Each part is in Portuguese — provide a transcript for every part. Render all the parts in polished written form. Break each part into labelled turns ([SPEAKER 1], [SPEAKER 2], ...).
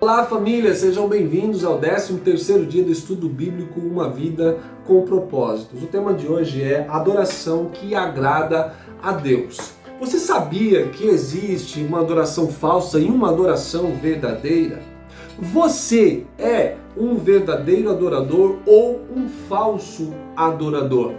[SPEAKER 1] Olá família, sejam bem-vindos ao 13º dia do estudo bíblico Uma Vida com Propósitos. O tema de hoje é adoração que agrada a Deus. Você sabia que existe uma adoração falsa e uma adoração verdadeira? Você é um verdadeiro adorador ou um falso adorador?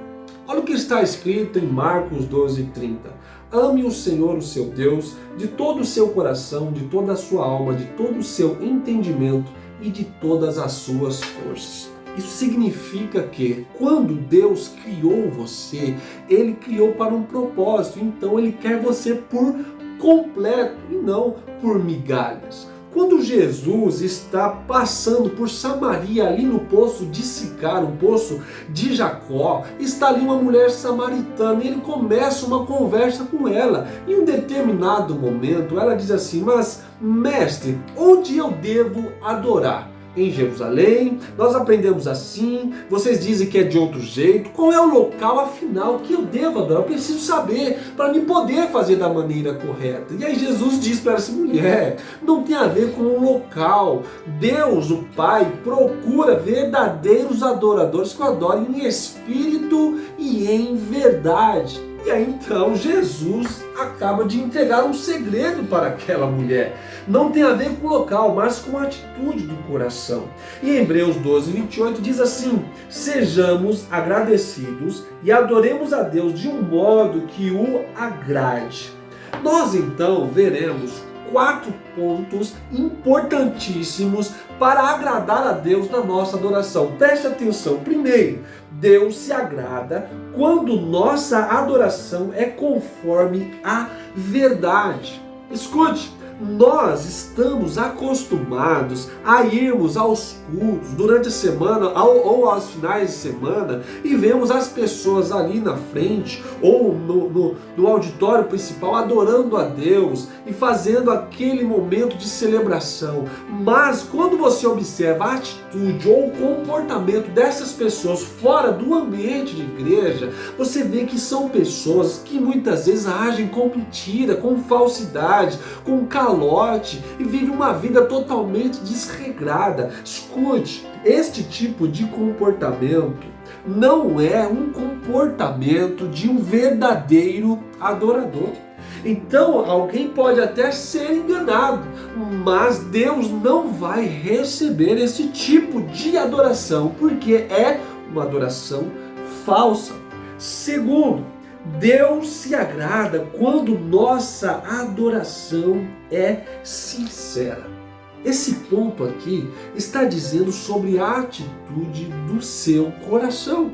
[SPEAKER 1] Olha o que está escrito em Marcos 12:30. Ame o Senhor, o seu Deus, de todo o seu coração, de toda a sua alma, de todo o seu entendimento e de todas as suas forças. Isso significa que quando Deus criou você, Ele criou para um propósito. Então Ele quer você por completo e não por migalhas. Quando Jesus está passando por Samaria, ali no poço de Sicar, o poço de Jacó, está ali uma mulher samaritana e ele começa uma conversa com ela. Em um determinado momento, ela diz assim: mas mestre, onde eu devo adorar? Em Jerusalém, nós aprendemos assim, vocês dizem que é de outro jeito. Qual é o local, afinal, que eu devo adorar? Eu preciso saber para me poder fazer da maneira correta. E aí Jesus diz para essa mulher, não tem a ver com o local. Deus, o Pai, procura verdadeiros adoradores que o adorem em espírito e em verdade. E aí então Jesus acaba de entregar um segredo para aquela mulher. Não tem a ver com o local, mas com a atitude do coração. E em Hebreus 12:28 diz assim: sejamos agradecidos e adoremos a Deus de um modo que o agrade. Nós então veremos 4 pontos importantíssimos para agradar a Deus na nossa adoração. Preste atenção. Primeiro, Deus se agrada quando nossa adoração é conforme a verdade. Escute, nós estamos acostumados a irmos aos cultos durante a semana ou aos finais de semana e vemos as pessoas ali na frente ou no auditório principal adorando a Deus e fazendo aquele momento de celebração. Mas quando você observa a atitude ou o comportamento dessas pessoas fora do ambiente de igreja, você vê que são pessoas que muitas vezes agem com mentira, com falsidade, com calote e vivem uma vida totalmente desregrada. Escute, este tipo de comportamento não é um comportamento de um verdadeiro adorador. Então alguém pode até ser enganado, mas Deus não vai receber esse tipo de adoração, porque é uma adoração falsa. Segundo, Deus se agrada quando nossa adoração é sincera. Esse ponto aqui está dizendo sobre a atitude do seu coração.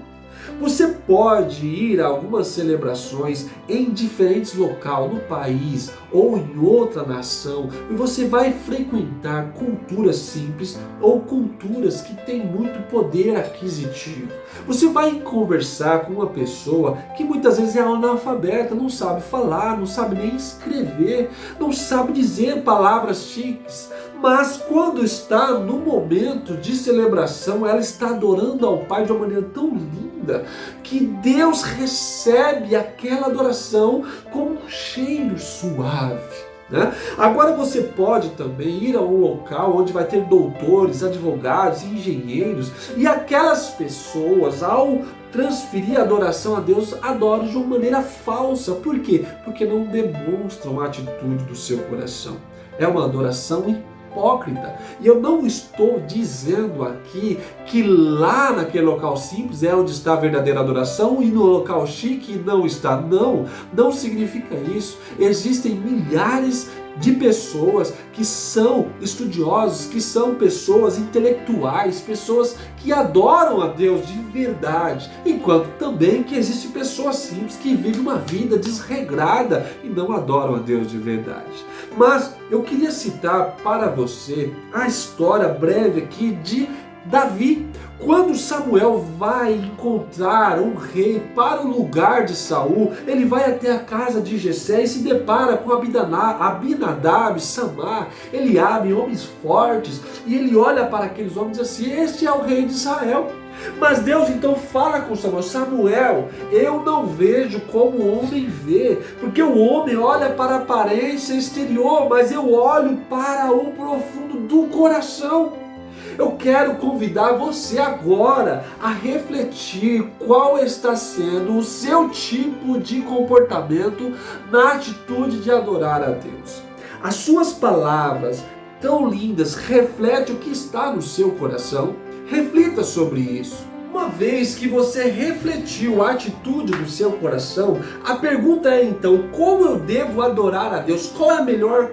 [SPEAKER 1] Você pode ir a algumas celebrações em diferentes locais no país ou em outra nação e você vai frequentar culturas simples ou culturas que têm muito poder aquisitivo. Você vai conversar com uma pessoa que muitas vezes é analfabeta, não sabe falar, não sabe nem escrever, não sabe dizer palavras chiques, mas quando está no momento de celebração, ela está adorando ao Pai de uma maneira tão linda que Deus recebe aquela adoração com um cheiro suave. Agora você pode também ir a um local onde vai ter doutores, advogados, engenheiros, e aquelas pessoas, ao transferir a adoração a Deus, adoram de uma maneira falsa. Por quê? Porque não demonstram a atitude do seu coração. É uma adoração hipócrita. E eu não estou dizendo aqui que lá naquele local simples é onde está a verdadeira adoração e no local chique não está. Não significa isso. Existem milhares de pessoas que são estudiosos, que são pessoas intelectuais, pessoas que adoram a Deus de verdade, enquanto também que existem pessoas simples que vivem uma vida desregrada e não adoram a Deus de verdade. Mas eu queria citar para você a história breve aqui de Davi. Quando Samuel vai encontrar um rei para o lugar de Saul, ele vai até a casa de Jessé e se depara com Abinadab, Samar, Eliabe, homens fortes, e ele olha para aqueles homens e diz assim: este é o rei de Israel. Mas Deus então fala com Samuel: Samuel, eu não vejo como o homem vê, porque o homem olha para a aparência exterior, mas eu olho para o profundo do coração. Eu quero convidar você agora a refletir qual está sendo o seu tipo de comportamento na atitude de adorar a Deus. As suas palavras tão lindas refletem o que está no seu coração? Reflita sobre isso. Uma vez que você refletiu a atitude do seu coração, a pergunta é então: como eu devo adorar a Deus? Qual é a melhor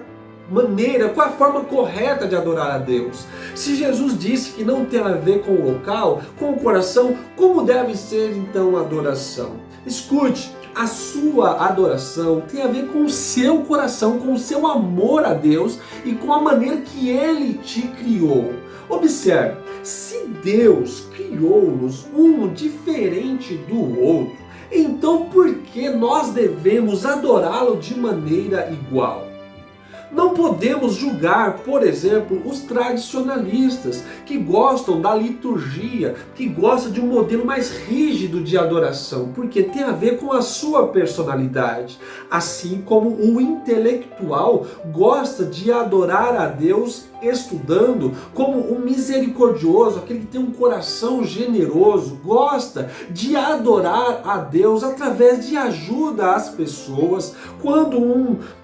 [SPEAKER 1] maneira, qual é a forma correta de adorar a Deus? Se Jesus disse que não tem a ver com o local, com o coração, como deve ser então a adoração? Escute, a sua adoração tem a ver com o seu coração, com o seu amor a Deus e com a maneira que Ele te criou. Observe, se Deus criou-nos um diferente do outro, então por que nós devemos adorá-lo de maneira igual? Não podemos julgar, por exemplo, os tradicionalistas que gostam da liturgia, que gostam de um modelo mais rígido de adoração, porque tem a ver com a sua personalidade. Assim como o intelectual gosta de adorar a Deus estudando, como o misericordioso, aquele que tem um coração generoso, gosta de adorar a Deus através de ajuda às pessoas. Quando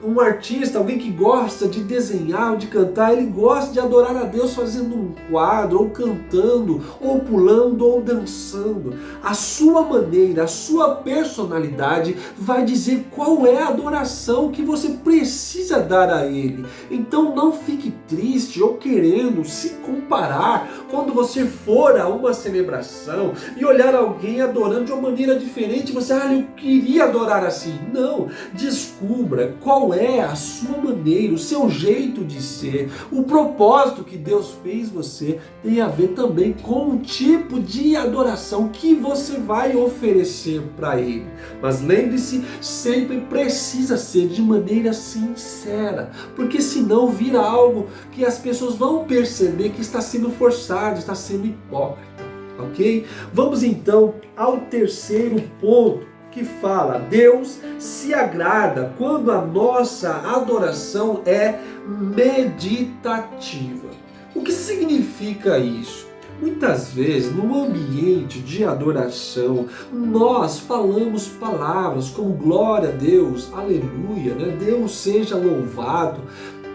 [SPEAKER 1] um artista, alguém que gosta de desenhar ou de cantar, ele gosta de adorar a Deus fazendo um quadro, ou cantando, ou pulando, ou dançando. A sua maneira, a sua personalidade vai dizer qual é a adoração que você precisa dar a Ele. Então não fique triste ou querendo se comparar quando você for a uma celebração e olhar alguém adorando de uma maneira diferente. Você, eu queria adorar assim. Não, descubra qual é a sua maneira, o seu jeito de ser. O propósito que Deus fez você tem a ver também com o tipo de adoração que você vai oferecer para Ele. Mas lembre-se, sempre precisa ser de maneira sincera, porque senão vira algo que as pessoas vão perceber que está sendo forçado, está sendo hipócrita, ok? Vamos então ao terceiro ponto, que fala: Deus se agrada quando a nossa adoração é meditativa. O que significa isso? Muitas vezes, no ambiente de adoração, nós falamos palavras como glória a Deus, aleluia, né? Deus seja louvado.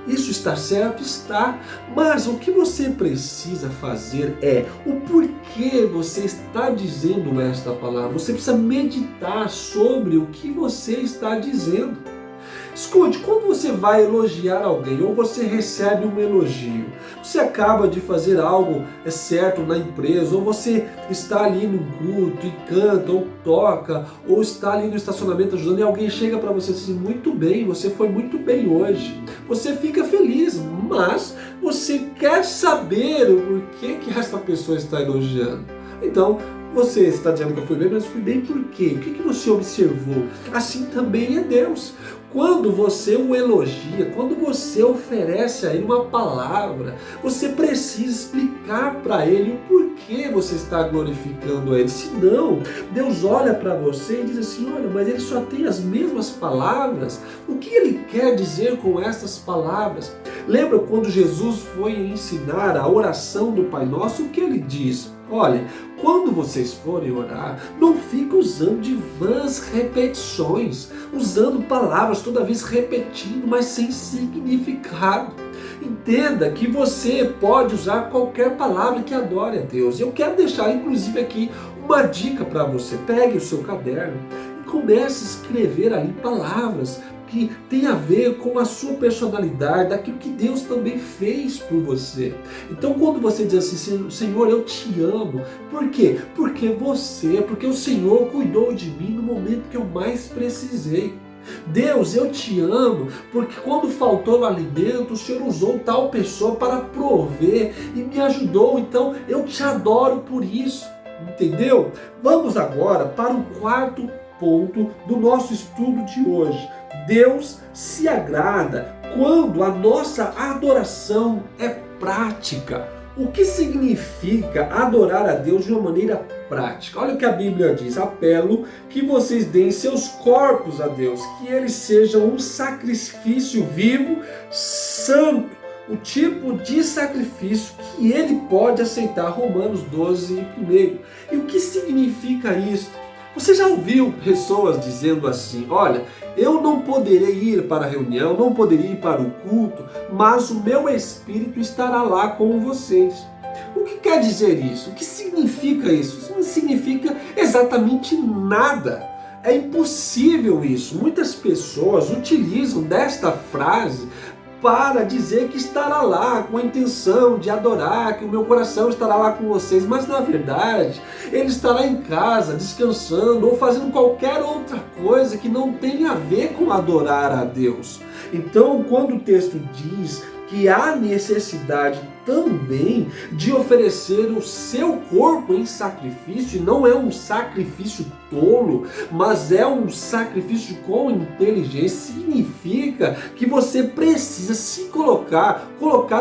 [SPEAKER 1] Isso está certo? Está. Mas o que você precisa fazer é o porquê você está dizendo esta palavra. Você precisa meditar sobre o que você está dizendo. Escute, quando você vai elogiar alguém ou você recebe um elogio, você acaba de fazer algo certo na empresa, ou você está ali num culto e canta, ou toca, ou está ali no estacionamento ajudando e alguém chega para você e diz assim: muito bem, você foi muito bem hoje. Você fica feliz, mas você quer saber o porquê que esta pessoa está elogiando. Então, você está dizendo que eu fui bem, mas fui bem por quê? O que você observou? Assim também é Deus. Quando você o elogia, quando você oferece a Ele uma palavra, você precisa explicar para Ele o porquê você está glorificando a Ele. Senão, Deus olha para você e diz assim: olha, mas Ele só tem as mesmas palavras. O que Ele quer dizer com essas palavras? Lembra quando Jesus foi ensinar a oração do Pai Nosso? O que Ele diz? Olha, quando vocês forem orar, não fiquem usando de vãs repetições, usando palavras toda vez repetindo, mas sem significado. Entenda que você pode usar qualquer palavra que adore a Deus. Eu quero deixar inclusive aqui uma dica para você. Pegue o seu caderno e comece a escrever ali palavras que tem a ver com a sua personalidade, daquilo que Deus também fez por você. Então quando você diz assim: Senhor, eu te amo. Por quê? Porque o Senhor cuidou de mim no momento que eu mais precisei. Deus, eu te amo, porque quando faltou o alimento, o Senhor usou tal pessoa para prover e me ajudou. Então eu te adoro por isso. Entendeu? Vamos agora para o quarto ponto do nosso estudo de hoje. Deus se agrada quando a nossa adoração é prática. O que significa adorar a Deus de uma maneira prática? Olha o que a Bíblia diz: apelo que vocês deem seus corpos a Deus, que eles sejam um sacrifício vivo, santo, o tipo de sacrifício que ele pode aceitar. Romanos 12:1. E o que significa isso? Você já ouviu pessoas dizendo assim: olha, eu não poderei ir para a reunião, não poderei ir para o culto, mas o meu espírito estará lá com vocês. O que quer dizer isso? O que significa isso? Isso não significa exatamente nada. É impossível isso. Muitas pessoas utilizam desta frase para dizer que estará lá com a intenção de adorar, que o meu coração estará lá com vocês, mas na verdade ele estará em casa, descansando ou fazendo qualquer outra coisa que não tenha a ver com adorar a Deus. Então, quando o texto diz que há necessidade também de oferecer o seu corpo em sacrifício, e não é um sacrifício tolo, mas é um sacrifício com inteligência, significa que você precisa se colocar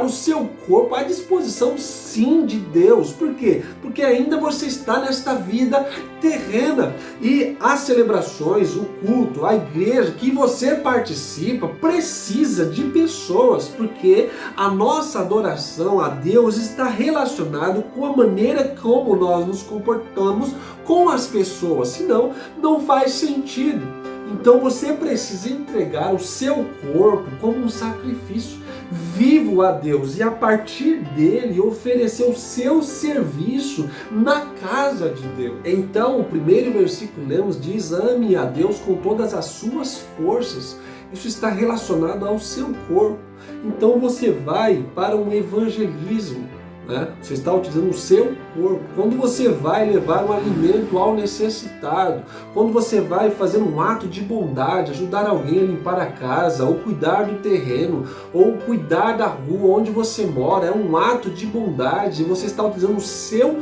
[SPEAKER 1] o seu corpo à disposição, sim, de Deus. Por quê? Porque ainda você está nesta vida terrena, e as celebrações, o culto, a igreja que você participa precisa de pessoas, porque a nossa adoração a Deus está relacionado com a maneira como nós nos comportamos com as pessoas, senão não faz sentido. Então você precisa entregar o seu corpo como um sacrifício vivo a Deus e a partir dele oferecer o seu serviço na casa de Deus. Então o primeiro versículo lemos diz: ame a Deus com todas as suas forças. Isso está relacionado ao seu corpo. Então você vai para um evangelismo, né? Você está utilizando o seu corpo. Quando você vai levar um alimento ao necessitado, quando você vai fazer um ato de bondade, ajudar alguém a limpar a casa, ou cuidar do terreno, ou cuidar da rua onde você mora, é um ato de bondade. Você está utilizando o seu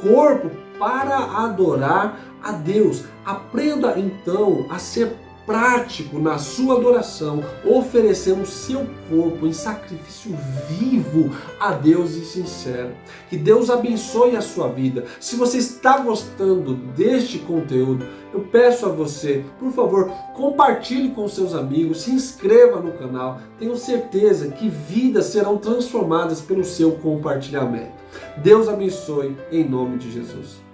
[SPEAKER 1] corpo para adorar a Deus. Aprenda então a ser prático na sua adoração, oferecendo o seu corpo em sacrifício vivo a Deus e sincero. Que Deus abençoe a sua vida. Se você está gostando deste conteúdo, eu peço a você, por favor, compartilhe com seus amigos, se inscreva no canal. Tenho certeza que vidas serão transformadas pelo seu compartilhamento. Deus abençoe em nome de Jesus.